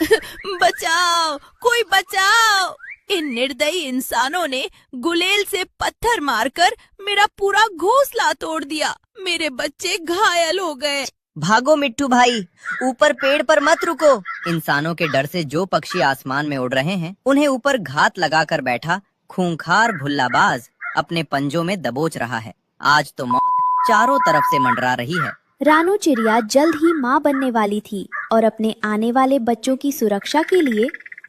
बचाओ, कोई बचाओ। इन निर्दयी इंसानों ने गुलेल से पत्थर मारकर मेरा पूरा घोंसला तोड़ दिया। मेरे बच्चे घायल हो गए। भागो मिट्टू भाई, ऊपर पेड़ पर मत रुको। इंसानों के डर से जो पक्षी आसमान में उड़ रहे हैं, उन्हें ऊपर घात लगाकर बैठा खूंखार भुल्लाबाज अपने पंजों में दबोच रहा है। आज तो मौत चारों तरफ से मंडरा रही है। रानू चिड़िया जल्द ही माँ बनने वाली थी और अपने आने वाले बच्चों की सुरक्षा के लिए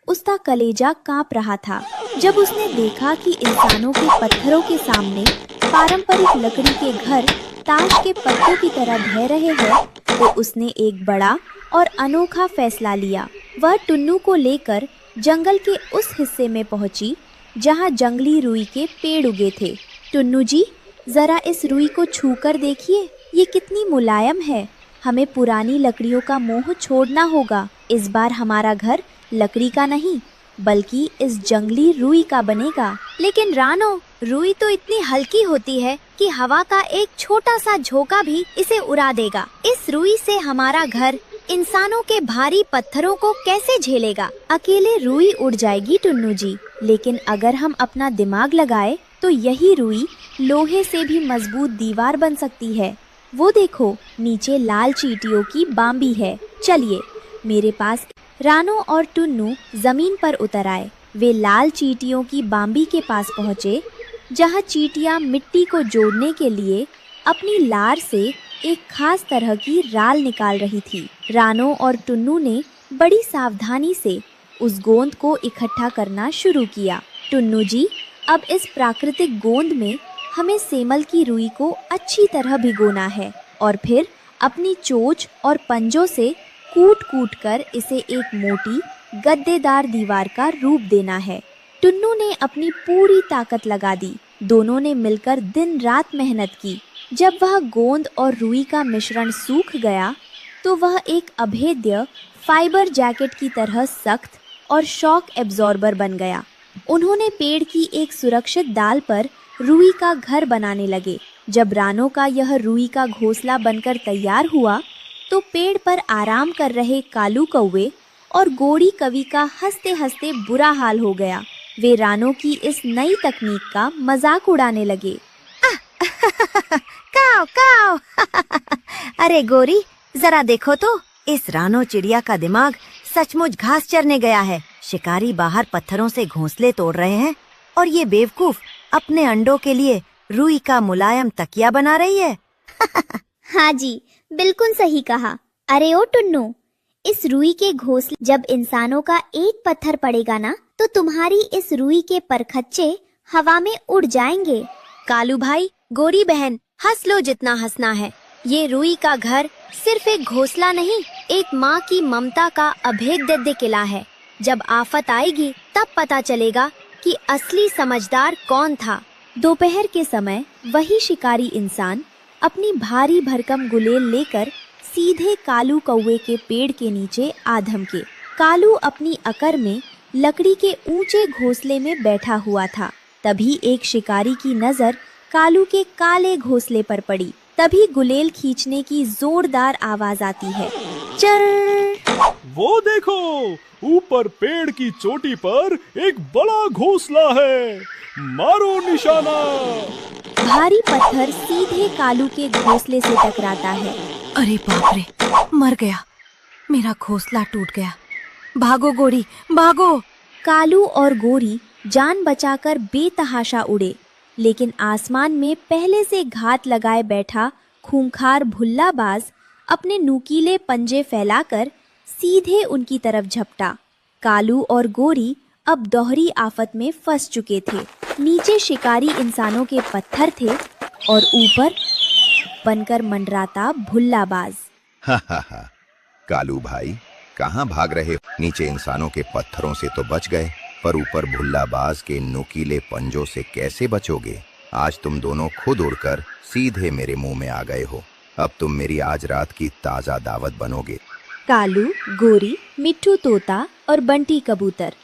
उसका कलेजा कांप रहा था। जब उसने देखा कि इंसानों के पत्थरों के सामने पारंपरिक लकड़ी के घर ताश के पत्तों की तरह ढह रहे हैं, तो उसने एक बड़ा और अनोखा फैसला लिया। वह टुन्नू को लेकर जंगल के उस हिस्से में पहुंची जहां जंगली रुई के पेड़ उगे थे। टुन्नू जी, जरा इस रुई को छूकर देखिए, ये कितनी मुलायम है। हमें पुरानी लकड़ियों का मोह छोड़ना होगा। इस बार हमारा घर लकड़ी का नहीं बल्कि इस जंगली रुई का बनेगा। लेकिन रानो, रुई तो इतनी हल्की होती है कि हवा का एक छोटा सा झोंका भी इसे उड़ा देगा। इस रुई से हमारा घर इंसानों के भारी पत्थरों को कैसे झेलेगा? अकेले रुई उड़ जाएगी टुन्नू जी, लेकिन अगर हम अपना दिमाग लगाए तो यही रुई लोहे से भी मजबूत दीवार बन सकती है। वो देखो, नीचे लाल चींटियों की बाम्बी है। चलिए मेरे पास। रानो और टुन्नू जमीन पर उतर आए। वे लाल चींटियों की बाम्बी के पास पहुँचे, जहाँ चींटियाँ मिट्टी को जोड़ने के लिए अपनी लार से एक खास तरह की राल निकाल रही थी। रानो और टुन्नू ने बड़ी सावधानी से उस गोंद को इकट्ठा करना शुरू किया। टुन्नू जी, अब इस प्राकृतिक गोंद में हमें सेमल की रुई को अच्छी तरह भिगोना है और फिर अपनी चोंच और पंजों से कूट कूट कर इसे एक मोटी गद्देदार दीवार का रूप देना है। टुन्नू ने अपनी पूरी ताकत लगा दी। दोनों ने मिलकर दिन रात मेहनत की। जब वह गोंद और रुई का मिश्रण सूख गया तो वह एक अभेद्य फाइबर जैकेट की तरह सख्त और शॉक एब्जॉर्बर बन गया। उन्होंने पेड़ की एक सुरक्षित डाल पर रुई का घर बनाने लगे। जब रानो का यह रुई का घोंसला बनकर तैयार हुआ तो पेड़ पर आराम कर रहे कालू कौवे और गोरी कवि का हंसते हंसते बुरा हाल हो गया। वे रानो की इस नई तकनीक का मजाक उड़ाने लगे। काव काव अरे गोरी, जरा देखो तो, इस रानो चिड़िया का दिमाग सचमुच घास चरने गया है। शिकारी बाहर पत्थरों से घोंसले तोड़ रहे हैं और ये बेवकूफ अपने अंडों के लिए रुई का मुलायम तकिया बना रही है। हाँ जी, बिल्कुल सही कहा। अरे ओ टुन्नू, इस रुई के घोंसले जब इंसानों का एक पत्थर पड़ेगा ना, तो तुम्हारी इस रुई के परखच्चे हवा में उड़ जाएंगे। कालू भाई, गोरी बहन, हंस लो जितना हंसना है। ये रुई का घर सिर्फ एक घोंसला नहीं, एक माँ की ममता का अभेद्य किला है। जब आफत आएगी तब पता चलेगा कि असली समझदार कौन था। दोपहर के समय वही शिकारी इंसान अपनी भारी भरकम गुलेल लेकर सीधे कालू कौवे के पेड़ के नीचे आ धमके। कालू अपनी अकर में लकड़ी के ऊंचे घोंसले में बैठा हुआ था। तभी एक शिकारी की नजर कालू के काले घोंसले पर पड़ी। तभी गुलेल खींचने की जोरदार आवाज आती है। चर! वो देखो, ऊपर पेड़ की चोटी पर एक बड़ा घोंसला है। मारो निशाना। भारी पत्थर सीधे कालू के घोंसले से टकराता है। अरे बाप रे, मर गया, मेरा घोंसला टूट गया। भागो गोरी, भागो। कालू और गोरी जान बचाकर बेतहाशा उड़े, लेकिन आसमान में पहले से घात लगाए बैठा खूंखार भुल्लाबाज अपने नुकीले पंजे फैलाकर सीधे उनकी तरफ झपटा। कालू और गोरी अब दोहरी आफत में फंस चुके थे। नीचे शिकारी इंसानों के पत्थर थे और ऊपर बनकर मंडराता भुल्लाबाज। हा हा हा, कालू भाई कहाँ भाग रहे हो? नीचे इंसानों के पत्थरों से तो बच गए, पर ऊपर भुल्लाबाज के नुकीले पंजों से कैसे बचोगे? आज तुम दोनों खुद उड़कर सीधे मेरे मुंह में आ गए हो। अब तुम मेरी आज रात की ताजा दावत बनोगे। कालू, गोरी, मिट्टू तोता और बंटी कबूतर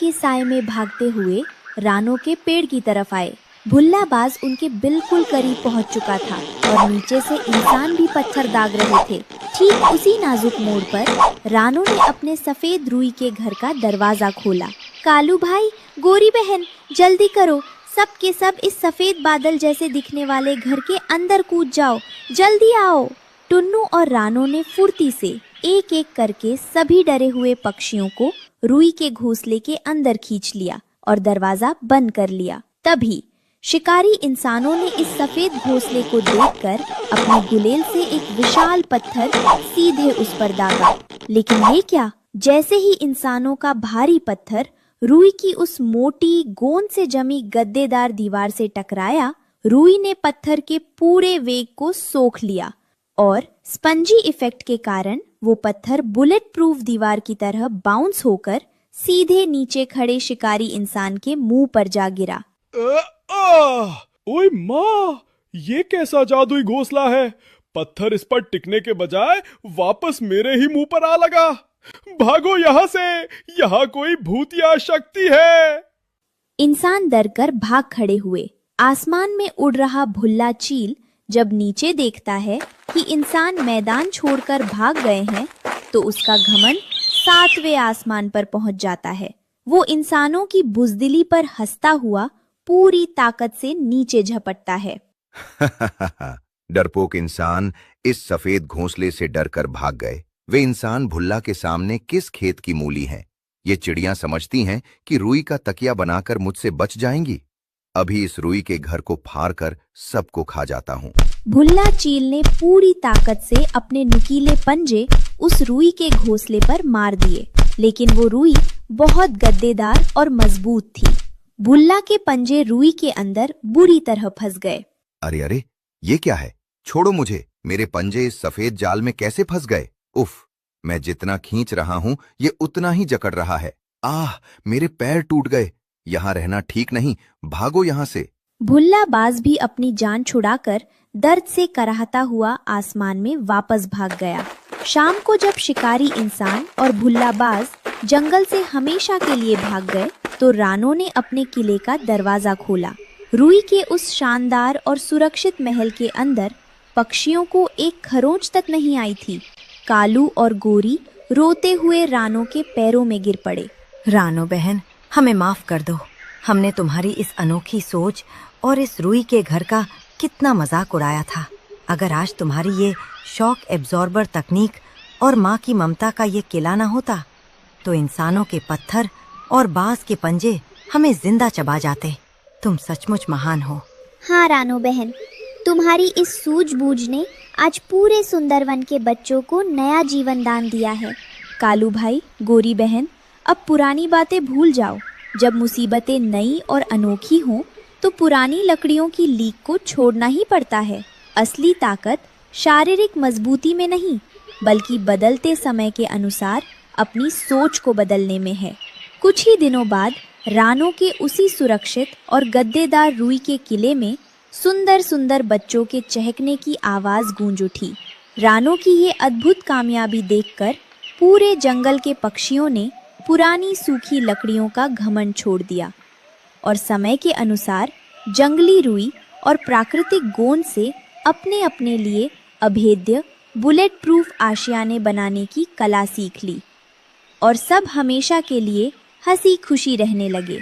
के साए में भागते हुए रानो के पेड़ की तरफ आए। भुल्लाबाज उनके बिल्कुल करीब पहुंच चुका था और नीचे से इंसान भी पत्थर दाग रहे थे। ठीक उसी नाजुक मोड़ पर रानो ने अपने सफेद रुई के घर का दरवाजा खोला। कालू भाई, गोरी बहन, जल्दी करो, सब के सब इस सफेद बादल जैसे दिखने वाले घर के अंदर कूद जाओ, जल्दी आओ। टुन्नू और रानो ने फुर्ती से एक एक करके सभी डरे हुए पक्षियों को रुई के घोंसले के अंदर खींच लिया और दरवाजा बंद कर लिया। तभी शिकारी इंसानों ने इस सफेद घोंसले को देखकर अपने गुलेल से एक विशाल पत्थर सीधे उस पर दागा। लेकिन ये क्या, जैसे ही इंसानों का भारी पत्थर रुई की उस मोटी गोंद से जमी गद्देदार दीवार से टकराया, रुई ने पत्थर के पूरे वेग को सोख लिया और स्पंजी इफेक्ट के कारण वो पत्थर बुलेट प्रूफ दीवार की तरह बाउंस होकर सीधे नीचे खड़े शिकारी इंसान के मुंह पर जा गिरा। ओए माँ, ये कैसा जादुई घोंसला है? पत्थर इस पर टिकने के बजाय वापस मेरे ही मुंह पर आ लगा। भागो यहाँ से, यहाँ कोई भूतिया शक्ति है। इंसान डरकर भाग खड़े हुए। आसमान में उड़ रहा भुल्ला चील जब नीचे देखता है कि इंसान मैदान छोड़कर भाग गए हैं, तो उसका घमंड 7वें आसमान पर पहुंच जाता है। वो इंसानों की बुजदिली पर हंसता हुआ पूरी ताकत से नीचे झपटता है। डरपोक इंसान इस सफेद घोंसले से डरकर भाग गए। वे इंसान भुल्ला के सामने किस खेत की मूली हैं? ये चिड़ियां समझती हैं कि रुई का तकिया बनाकर मुझसे बच जाएंगी। अभी इस रुई के घर को फाड़ कर सबको खा जाता हूँ। भुल्ला चील ने पूरी ताकत से अपने नुकीले पंजे उस रुई के घोंसले पर मार दिए, लेकिन वो रुई बहुत गद्देदार और मजबूत थी। भुल्ला के पंजे रुई के अंदर बुरी तरह फंस गए। अरे अरे, ये क्या है? छोड़ो मुझे। मेरे पंजे इस सफेद जाल में कैसे फंस गए? उफ, मैं जितना खींच रहा हूँ ये उतना ही जकड़ रहा है। आह, मेरे पैर टूट गए। यहाँ रहना ठीक नहीं, भागो यहाँ से। भुल्लाबाज भी अपनी जान छुड़ाकर दर्द से कराहता हुआ आसमान में वापस भाग गया। शाम को जब शिकारी इंसान और भुल्लाबाज जंगल से हमेशा के लिए भाग गए, तो रानो ने अपने किले का दरवाजा खोला। रुई के उस शानदार और सुरक्षित महल के अंदर पक्षियों को एक खरोंच तक नहीं आई थी। कालू और गोरी रोते हुए रानो के पैरों में गिर पड़े। रानो बहन, हमें माफ कर दो। हमने तुम्हारी इस अनोखी सोच और इस रुई के घर का कितना मजाक उड़ाया था। अगर आज तुम्हारी ये शॉक एब्जॉर्बर तकनीक और माँ की ममता का ये किला न होता, तो इंसानों के पत्थर और बांस के पंजे हमें जिंदा चबा जाते। तुम सचमुच महान हो। हाँ रानो बहन, तुम्हारी इस सूझबूझ ने आज पूरे सुंदरवन के बच्चों को नया जीवन दान दिया है। कालू भाई, गोरी बहन, अब पुरानी बातें भूल जाओ। जब मुसीबतें नई और अनोखी हों, तो पुरानी लकड़ियों की लीक को छोड़ना ही पड़ता है। असली ताकत शारीरिक मजबूती में नहीं, बल्कि बदलते समय के अनुसार अपनी सोच को बदलने में है। कुछ ही दिनों बाद रानो के उसी सुरक्षित और गद्देदार रुई के किले में सुंदर सुंदर बच्चों के चहकने की आवाज गूंज उठी। रानो की ये अद्भुत कामयाबी देखकर पूरे जंगल के पक्षियों ने पुरानी सूखी लकड़ियों का घमंड छोड़ दिया और समय के अनुसार जंगली रुई और प्राकृतिक गोंद से अपने अपने लिए अभेद्य बुलेट प्रूफ आशियाने बनाने की कला सीख ली और सब हमेशा के लिए हंसी खुशी रहने लगे।